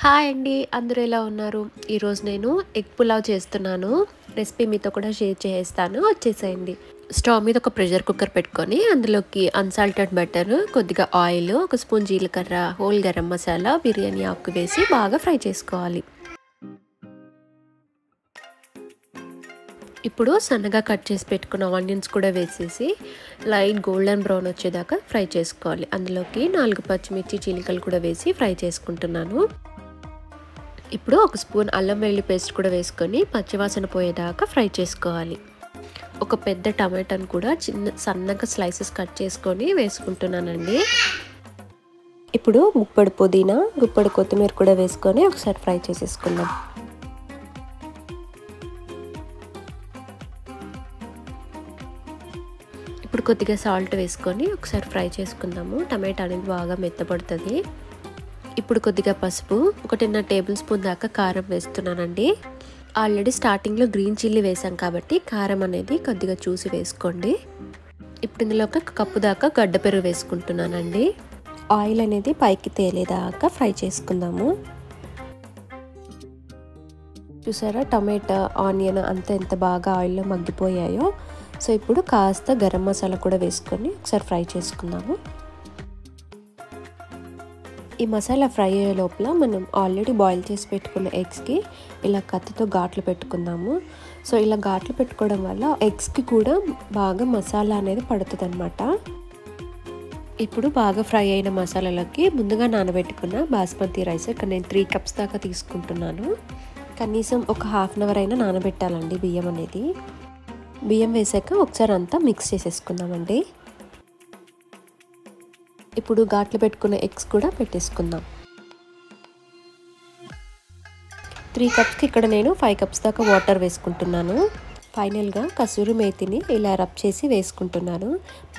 Hi అండి, అందరూ ఎలా ఉన్నారు? ఈరోజు నేను ఎగ్ పులావ్ చేస్తున్నాను. రెసిపీ మీతో కూడా షేర్ చేస్తాను, వచ్చేసేయండి. స్టవ్ మీద ఒక ప్రెషర్ కుక్కర్ పెట్టుకొని అందులోకి అన్సాల్టెడ్ బటర్, కొద్దిగా ఆయిల్, ఒక స్పూన్ జీలకర్ర, హోల్ గరం మసాలా, బిర్యానీ ఆకు వేసి బాగా ఫ్రై చేసుకోవాలి. ఇప్పుడు సన్నగా కట్ చేసి పెట్టుకున్న ఆనియన్స్ కూడా వేసేసి లైట్ గోల్డెన్ బ్రౌన్ వచ్చేదాకా ఫ్రై చేసుకోవాలి. అందులోకి 4 పచ్చిమిర్చి చీలికలు కూడా వేసి ఫ్రై చేసుకుంటున్నాను. ఇప్పుడు ఒక స్పూన్ అల్లం వెల్లుల్లి పేస్ట్ కూడా వేసుకొని పచ్చివాసన పోయేదాకా ఫ్రై చేసుకోవాలి. ఒక పెద్ద టమాటాను కూడా సన్నగా స్లైసెస్ కట్ చేసుకొని వేసుకుంటున్నానండి. ఇప్పుడు గుప్పడి పుదీనా, గుప్పడి కొత్తిమీర కూడా వేసుకొని ఒకసారి ఫ్రై చేసేసుకుందాం. ఇప్పుడు కొద్దిగా సాల్ట్ వేసుకొని ఒకసారి ఫ్రై చేసుకుందాము. టమాటా అనేది బాగా మెత్తపడుతుంది. ఇప్పుడు కొద్దిగా పసుపు, 1.5 టేబుల్ స్పూన్ దాకా కారం వేస్తున్నానండి. ఆల్రెడీ స్టార్టింగ్లో గ్రీన్ చిల్లీ వేసాం కాబట్టి కారం అనేది కొద్దిగా చూసి వేసుకోండి. ఇప్పుడు ఇందులో 1 కప్పు దాకా గడ్డ పెరుగు వేసుకుంటున్నానండి. ఆయిల్ అనేది పైకి తేలేదాకా ఫ్రై చేసుకుందాము. చూసారా, టమాటా ఆనియన్ అంతా ఎంత బాగా ఆయిల్లో మగ్గిపోయాయో. సో ఇప్పుడు కాస్త గరం మసాలా కూడా వేసుకొని ఒకసారి ఫ్రై చేసుకుందాము. ఈ మసాలా ఫ్రై అయ్యే లోపల మనం ఆల్రెడీ బాయిల్ చేసి పెట్టుకున్న ఎగ్స్కి ఇలా కత్తితో ఘాట్లు పెట్టుకుందాము. సో ఇలా ఘాట్లు పెట్టుకోవడం వల్ల ఎగ్స్కి కూడా బాగా మసాలా అనేది పడుతుంది అన్నమాట. ఇప్పుడు బాగా ఫ్రై అయిన మసాలాలకి ముందుగా నానబెట్టుకున్న బాస్మతి రైస్, ఇక్కడ నేను 3 కప్స్ దాకా తీసుకుంటున్నాను. కనీసం ఒక హాఫ్ అన్ అవర్ అయినా నానబెట్టాలండి బియ్యం అనేది. బియ్యం వేసాక ఒకసారి అంతా మిక్స్ చేసేసుకుందామండి. ఇప్పుడు ఘాట్లు పెట్టుకున్న ఎగ్స్ కూడా పెట్టేసుకుందాం. 3 కప్స్కి ఇక్కడ నేను 5 కప్స్ దాకా వాటర్ వేసుకుంటున్నాను. ఫైనల్గా కసూరి మేతిని ఇలా రబ్ చేసి వేసుకుంటున్నాను.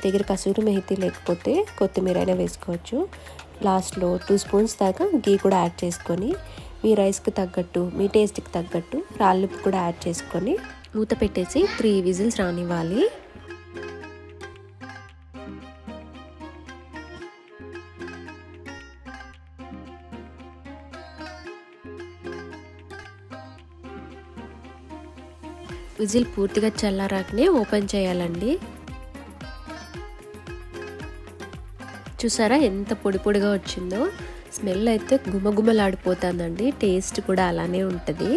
దగ్గర కసూరి మేతి లేకపోతే కొత్తిమీర అయినా వేసుకోవచ్చు. లాస్ట్లో 2 స్పూన్స్ దాకా గీ కూడా యాడ్ చేసుకొని మీ రైస్కి తగ్గట్టు, మీ టేస్ట్కి తగ్గట్టు రాళ్ళుప్పు కూడా యాడ్ చేసుకొని మూత పెట్టేసి 3 విజిల్స్ రానివ్వాలి. విజిల్ పూర్తిగా చల్లారాకనే ఓపెన్ చేయాలండి. చూసారా ఎంత పొడి పొడిగా వచ్చిందో. స్మెల్ అయితే గుమగుమలాడిపోతుందండి. టేస్ట్ కూడా అలానే ఉంటుంది.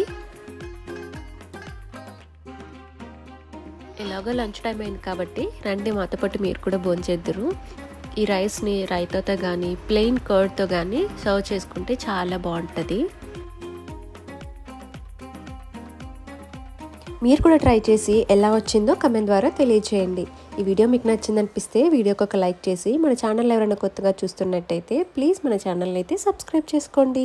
ఎలాగో లంచ్ టైం అయింది కాబట్టి రండి మాతో పాటు మీరు కూడా భోంచేద్దురు. ఈ రైస్ని రైతాతో కానీ ప్లెయిన్ కర్డ్తో కానీ సర్వ్ చేసుకుంటే చాలా బాగుంటుంది. మీరు కూడా ట్రై చేసి ఎలా వచ్చిందో కమెంట్ ద్వారా తెలియచేయండి. ఈ వీడియో మీకు నచ్చిందనిపిస్తే వీడియోకి ఒక లైక్ చేసి మన ఛానల్ ఎవరైనా కొత్తగా చూస్తున్నట్టయితే ప్లీజ్ మన ఛానల్ని అయితే సబ్స్క్రైబ్ చేసుకోండి.